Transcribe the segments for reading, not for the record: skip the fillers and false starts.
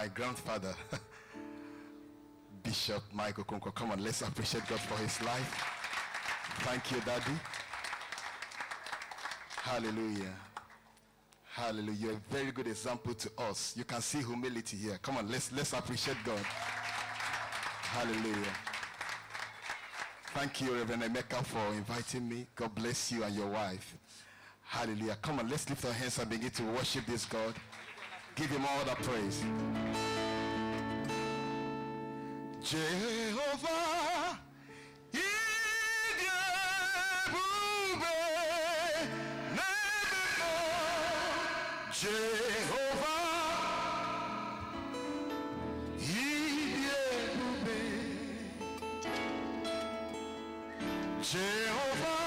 my grandfather, Bishop Michael Kunko. Come on, let's appreciate God for his life. Thank you, Daddy. Hallelujah. Hallelujah. You're a very good example to us. You can see humility here. Come on, let's appreciate God. Hallelujah. Thank you, Reverend Emeka, for inviting me. God bless you and your wife. Hallelujah. Come on, let's lift our hands and begin to worship this God. Give him all the praise. Jehovah, Jehovah,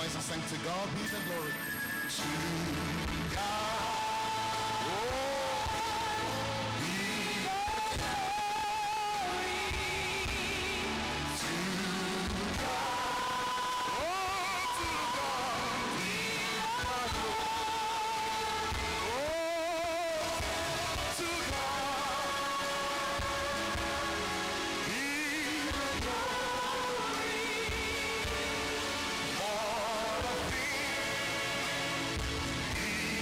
voice and sing to God be the glory. To God, oh, be the glory. To God, oh, to God be the glory. Oh, to God be the glory. For the things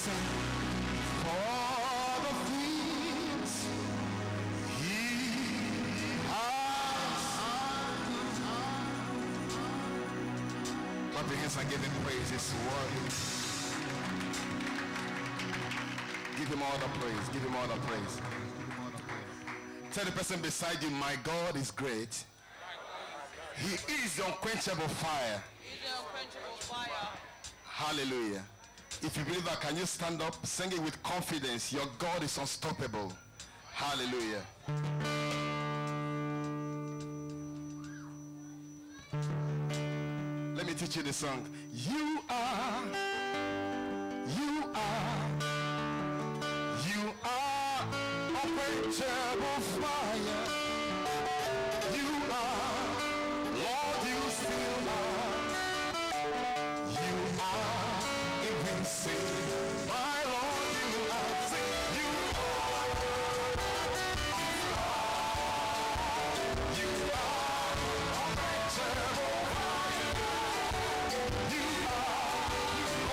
sing for all the things he has. Clap your hands and give him praise. It's worthy. Give him all the praise. Give him all the praise. Tell the person beside you, my God is great. He is the unquenchable fire. Hallelujah. If you believe that, can you stand up, sing it with confidence? Your God is unstoppable. Hallelujah. Let me teach you the song. You are unquenchable fire. You are, Lord, you still are. You are invincible. My Lord, you are. You are. You are unquenchable fire. You are.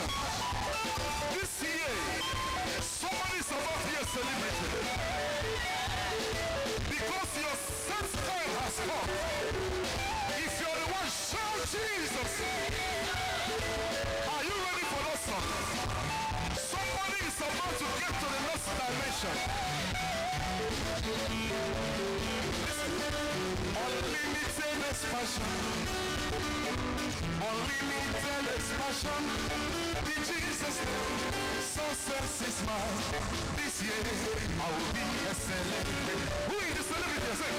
passion. This year, somebody is about to be a celebrity. Because your set time has come. If you're the one, shout Jesus. Are you ready for that song? Somebody is about to get to the next dimension. Unlimited expansion. Unlimited expansion. In Jesus' name, success is mine. This year, I will be a celebrity. Who is the celebrity? Say,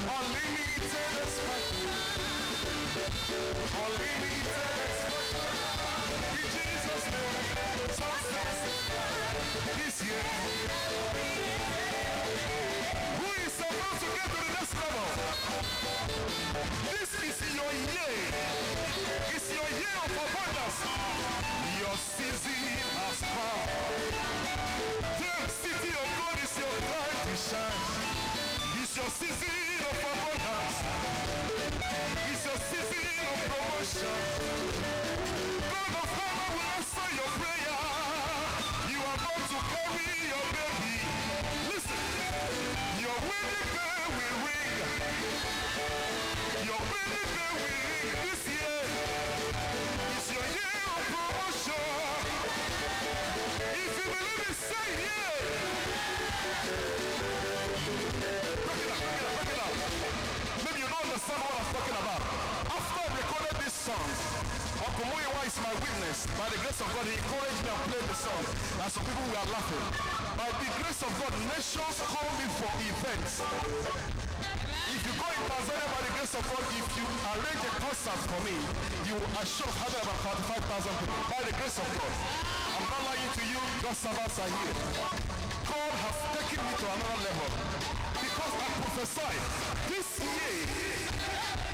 unlimited expansion. Unlimited expansion. In Jesus' name, success is mine. This year, who is about to get to the next level? This is your year. It's your year of abundance. Your season has come. The city of God is your time to shine. It's your season of abundance. It's your season of promotion. God of heaven will answer your prayer. You are about to carry your baby. Listen, your wedding bell will ring. Your wedding bell will ring this year. It's your year of promotion. If you believe it, say yeah. Break it up. Maybe you don't understand what I'm talking about. After I recorded this song, Uncle Moyewa is my witness. By the grace of God, he encouraged me and played the song. And some people were laughing. By the grace of God, nations call me for events. If you go in Tanzania, by the grace of God, if you arrange a concert for me, you are sure of having about 45,000 people. By the grace of God. I'm not lying to you, God's servants are here. God has taken me to another level. Because I prophesy, this year,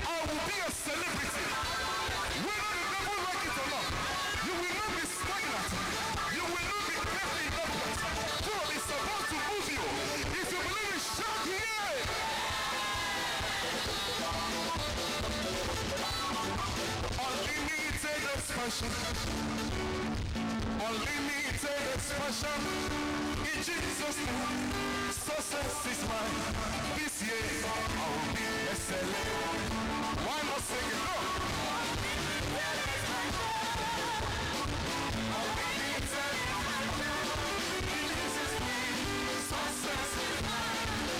I will be a celebrity. Whether the devil like it or not, you will not be stagnant. You will not be kept in darkness. God is about to move you. If you believe it, shout yeah. Unlimited expansion. Unlimited expansion. In Jesus' name, success is mine. This year, I will be a celebrity. Why not sing it? No.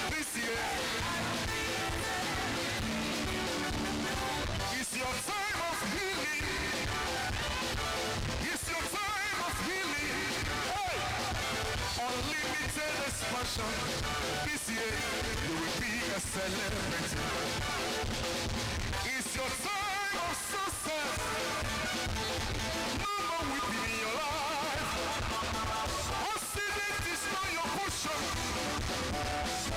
This year, it's your time of healing. It's your time of healing. Hey! Unlimited expansion. This year, you will be a celebrity. It's your time of success. No more weeping in your life. Accident is not your portion.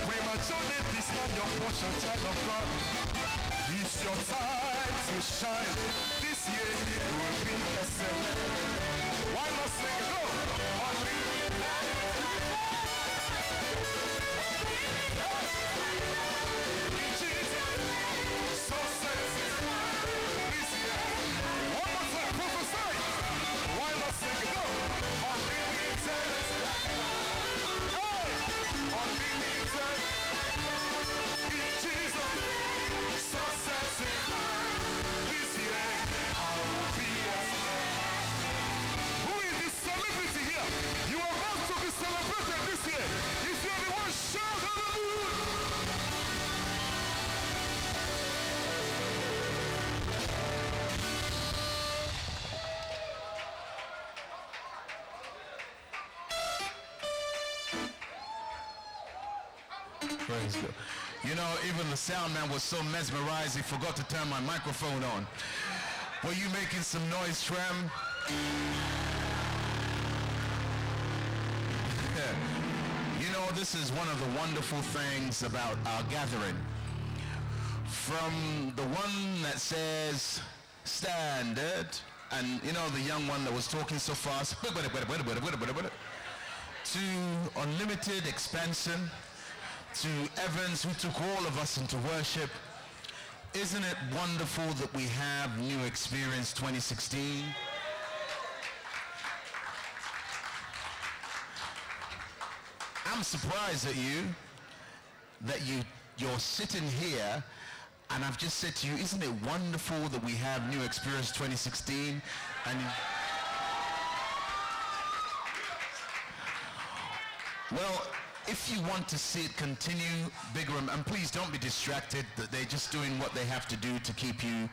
Premature death is not your portion, child of God. It's your time to shine. This year you will be a celebrity. Why not sing it? No. Jesus, success is this year. One more time, prophesy. Why not sing it? No. Unlimited. Unlimited. In Jesus, success is this year. I will be a celebrity. Who is this celebrity here? You are about to be celebrated this year. If you're the one, shout hallelujah. Praise God. You know, even the sound man was so mesmerized he forgot to turn my microphone on. Were you making some noise, Trem? You know, this is one of the wonderful things about our gathering. From the one that says standard, and you know, the young one that was talking so fast, to unlimited expansion, to Evans who took all of us into worship. Isn't it wonderful that we have New Experience 2016? I'm surprised at you that you're sitting here, and I've just said to you, isn't it wonderful that we have New Experience 2016? And well, if you want to see it continue bigger, and please don't be distracted, that they're just doing what they have to do to keep you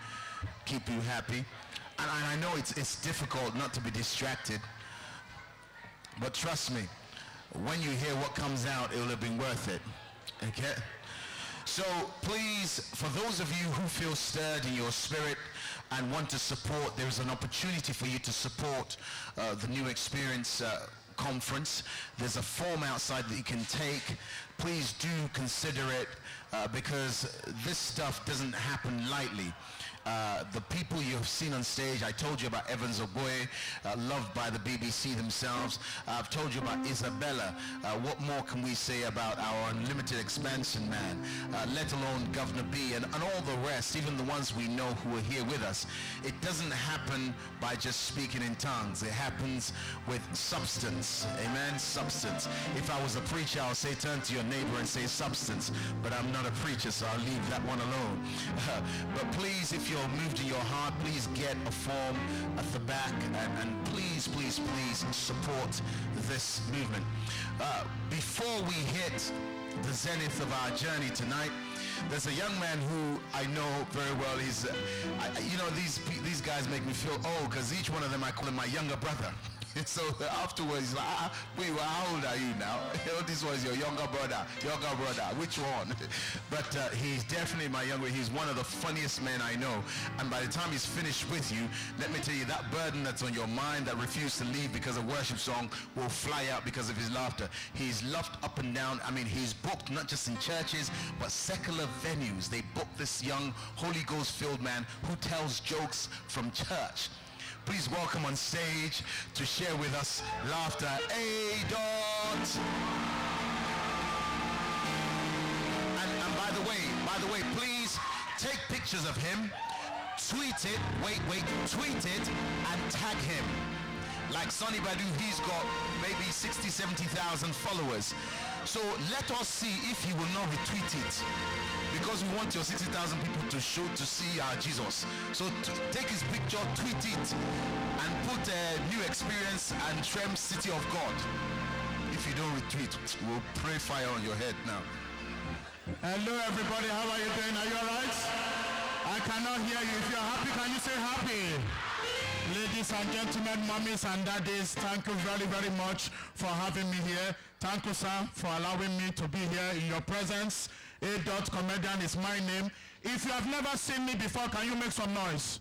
happy. And I know it's difficult not to be distracted, but trust me, when you hear what comes out, it will have been worth it. Okay? So please, for those of you who feel stirred in your spirit and want to support, there's an opportunity for you to support the New Experience conference. There's a form outside that you can take. Please do consider it because this stuff doesn't happen lightly. The people you have seen on stage, I told you about Evans Oboye, loved by the BBC themselves. I've told you about Isabella. What more can we say about our unlimited expansion man, let alone Governor B and all the rest, even the ones we know who are here with us. It doesn't happen by just speaking in tongues. It happens with substance. Amen? Substance. If I was a preacher, I would say turn to your neighbor and say substance, but I'm not a preacher, so I'll leave that one alone. But please, if you're moved in your heart, please get a form at the back and please support this movement. Before we hit the zenith of our journey tonight, there's a young man who I know very well. He's these guys make me feel old because each one of them I call him my younger brother. So afterwards, he's like, wait, well, how old are you now? This was your younger brother. Which one? But he's definitely my younger. He's one of the funniest men I know. And by the time he's finished with you, let me tell you, that burden that's on your mind that refused to leave because of worship song will fly out because of his laughter. He's laughed up and down. I mean, he's booked not just in churches, but secular venues. They booked this young Holy Ghost-filled man who tells jokes from church. Please welcome on stage to share with us laughter, A. Dot. And by the way, please take pictures of him, tweet it, tweet it, and tag him. Like Sonny Badu, he's got maybe 60, 70,000 followers. So let us see if he will not retweet it. Because we want your 60,000 people to see our Jesus. So take his picture, tweet it, and put a New Experience and Trem City of God. If you don't retweet, we'll pray fire on your head now. Hello everybody, how are you doing? Are you alright? I cannot hear you. If you're happy, can you say happy? Ladies and gentlemen, mommies and daddies, thank you very, very much for having me here. Thank you, sir, for allowing me to be here in your presence. A. Dot Comedian is my name. If you have never seen me before, can you make some noise?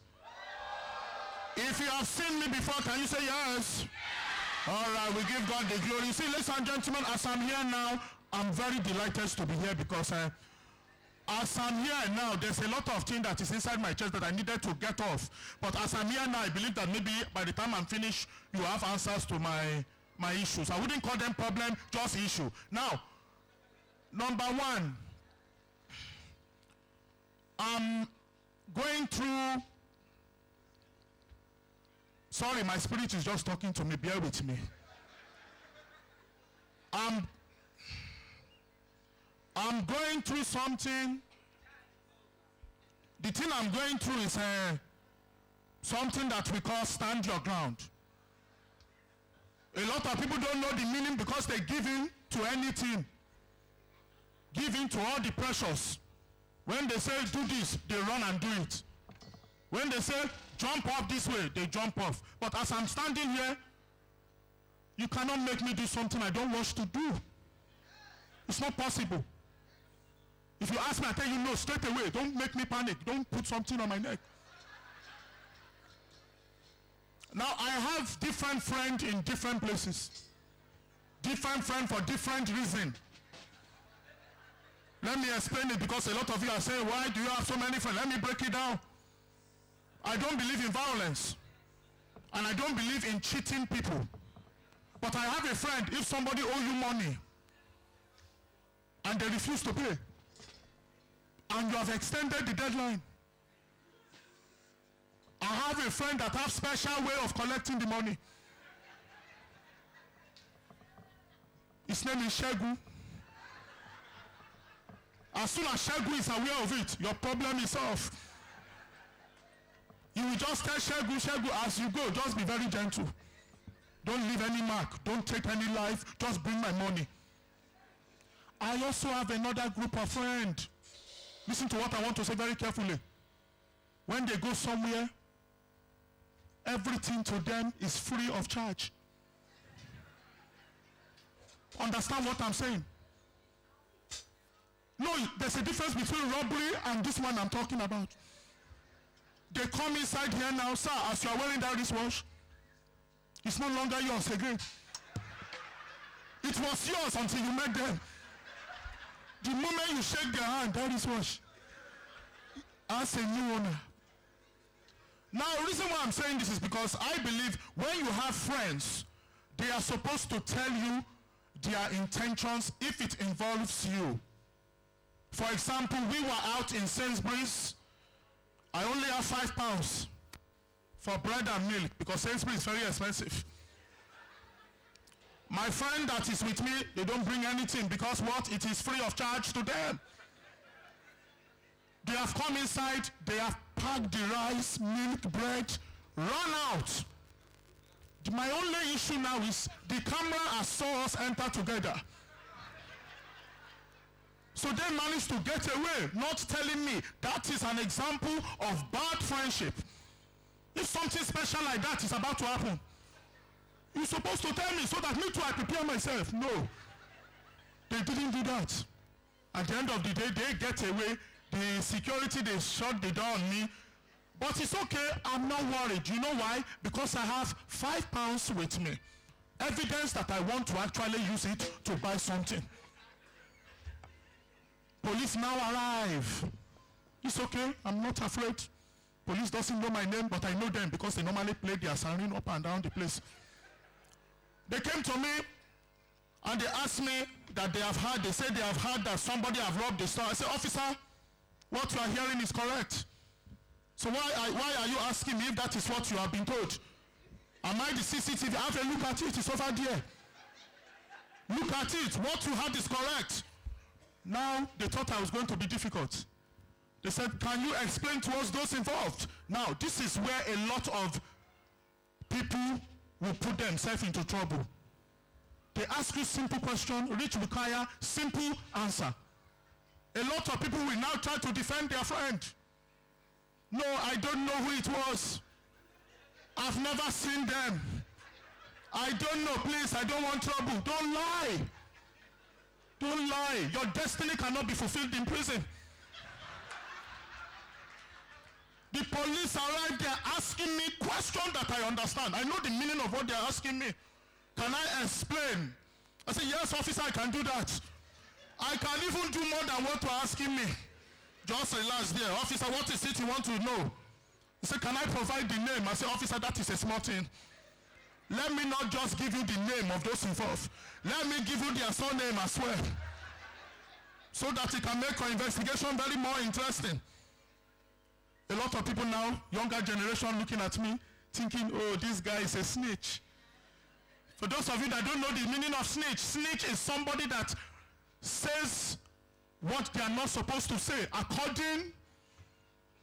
If you have seen me before, can you say yes? All right, we give God the glory. See, ladies and gentlemen, as I'm here now, I'm very delighted to be here because as I'm here now, there's a lot of things that is inside my chest that I needed to get off. But as I'm here now, I believe that maybe by the time I'm finished, you have answers to my issues. I wouldn't call them problem, just issue. Now, number one, I'm going through... Sorry, my spirit is just talking to me. Bear with me. I'm going through something. The thing I'm going through is something that we call stand your ground. A lot of people don't know the meaning because they give in to anything. Give in to all the pressures. When they say do this, they run and do it. When they say jump off this way, they jump off. But as I'm standing here, you cannot make me do something I don't want to do. It's not possible. If you ask me, I tell you no straight away. Don't make me panic. Don't put something on my neck. Now, I have different friends in different places. Different friends for different reasons. Let me explain it because a lot of you are saying, why do you have so many friends? Let me break it down. I don't believe in violence. And I don't believe in cheating people. But I have a friend, if somebody owes you money and they refuse to pay, and you have extended the deadline, I have a friend that has special way of collecting the money. It's name is Shegu. As soon as Shegu is aware of it, your problem is solved. You will just tell Shegu, Shegu, as you go, just be very gentle. Don't leave any mark. Don't take any life. Just bring my money. I also have another group of friends. Listen to what I want to say very carefully. When they go somewhere, everything to them is free of charge. Understand what I'm saying? No, there's a difference between robbery and this one I'm talking about. They come inside here now, sir, as you are wearing that wristwatch, it's no longer yours again. It was yours until you met them. The moment you shake their hand, that wristwatch, as a new owner. Now, the reason why I'm saying this is because I believe when you have friends, they are supposed to tell you their intentions if it involves you. For example, we were out in Sainsbury's. I only have £5 for bread and milk because Sainsbury's is very expensive. My friend that is with me, they don't bring anything because what? It is free of charge to them. They have come inside, they have packed the rice, milk, bread, run out. My only issue now is the camera has saw us enter together. So they managed to get away, not telling me. That is an example of bad friendship. If something special like that is about to happen, you're supposed to tell me so that me too I prepare myself. No. They didn't do that. At the end of the day, they get away. The security, they shut the door on me. But it's okay, I'm not worried. You know why? Because I have £5 with me. Evidence that I want to actually use it to buy something. Police now arrive. It's okay, I'm not afraid. Police doesn't know my name, but I know them because they normally play their siren up and down the place. They came to me and they asked me that they said they have heard that somebody have robbed the store. I said, officer, what you are hearing is correct. So why are you asking me if that is what you have been told? Am I the CCTV? Have a look at it, it's over there. Look at it, what you had is correct. Now, they thought I was going to be difficult. They said, can you explain to us those involved? Now, this is where a lot of people will put themselves into trouble. They ask you simple question, which require simple answer. A lot of people will now try to defend their friend. No, I don't know who it was. I've never seen them. I don't know, please, I don't want trouble. Don't lie. Don't lie. Your destiny cannot be fulfilled in prison. The police arrived there asking me questions that I understand. I know the meaning of what they're asking me. Can I explain? I said, yes, officer, I can do that. I can even do more than what you're asking me. Just relax there. Officer, what is it you want to know? He said, can I provide the name? I said, officer, that is a small thing. Let me not just give you the name of those involved. Let me give you their surname as well. So that it can make our investigation very more interesting. A lot of people now, younger generation looking at me, thinking, oh, this guy is a snitch. For those of you that don't know the meaning of snitch, snitch is somebody that says what they are not supposed to say according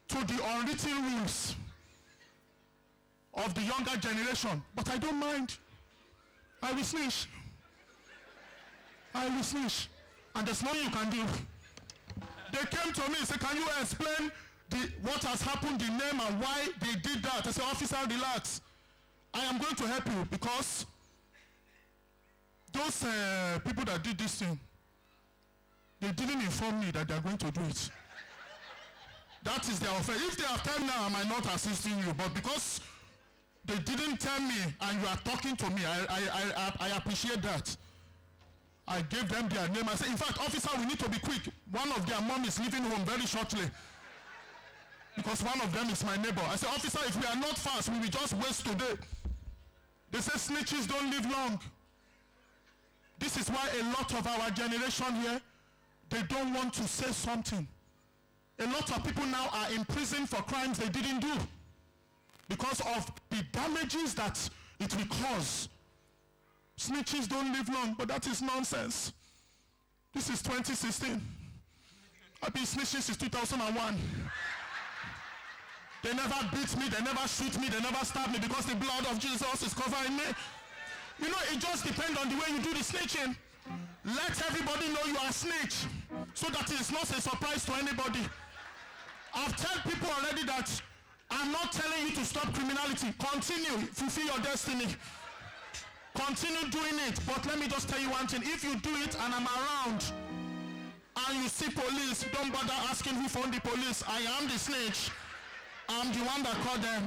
to the unwritten rules of the younger generation. But I don't mind. I will snitch. I will snitch. And there's nothing you can do. They came to me and said, can you explain what has happened, the name and why they did that? I said, officer, relax. I am going to help you because those people that did this thing, they didn't inform me that they are going to do it. That is their offense. If they have time now, I might not assisting you. But because they didn't tell me and you are talking to me, I appreciate that. I gave them their name. I said, in fact, officer, we need to be quick. One of their mom is leaving home very shortly. Because one of them is my neighbor. I said, officer, if we are not fast, we will just waste today. They say snitches don't live long. This is why a lot of our generation here, they don't want to say something. A lot of people now are in prison for crimes they didn't do because of the damages that it will cause. Snitches don't live long, but that is nonsense. This is 2016. I've been snitching since 2001. They never beat me, they never shoot me, they never stab me because the blood of Jesus is covering me. You know, it just depends on the way you do the snitching. Let everybody know you are a snitch so that it's not a surprise to anybody. I've told people already that I'm not telling you to stop criminality. Continue, fulfill your destiny. Continue doing it. But let me just tell you one thing. If you do it and I'm around and you see police, don't bother asking who phoned the police. I am the snitch. I'm the one that called them.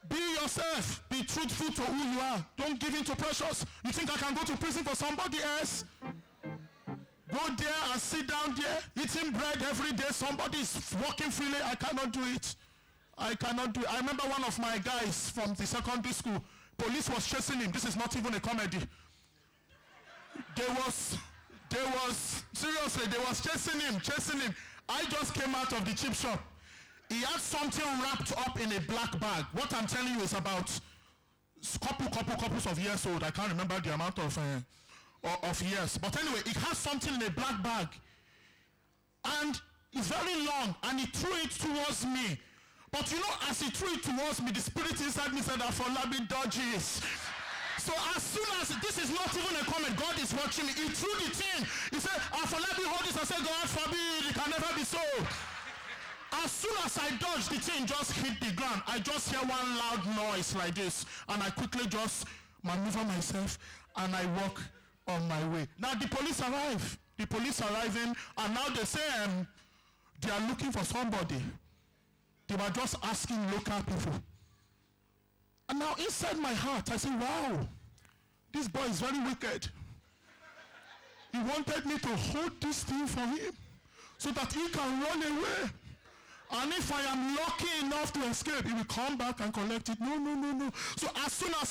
Be yourself. Be truthful to who you are. Don't give in to pressures. You think I can go to prison for somebody else? Go there and sit down there, eating bread every day. Somebody is walking freely. I cannot do it. I cannot do it. I remember one of my guys from the secondary school. Police was chasing him. This is not even a comedy. Seriously, they was chasing him. I just came out of the chip shop. He had something wrapped up in a black bag. What I'm telling you is about couples of years old. I can't remember the amount of years. But anyway, it has something in a black bag. And it's very long, and he threw it towards me. But you know, as he threw it towards me, the spirit inside me said, Afolabi dodges. So as soon as, this is not even a comment, God is watching me. He threw the thing. He said, Afolabi hold this. I said, God forbid, it can never be so. As soon as I dodged, the thing just hit the ground. I just hear one loud noise like this. And I quickly just maneuver myself and I walk on my way. Now the police arrive. The police arriving, and now they say they are looking for somebody. They were just asking local people. And now inside my heart, I say, wow, this boy is very wicked. He wanted me to hold this thing for him so that he can run away. And if I am lucky enough to escape, he will come back and collect it. No. So as soon as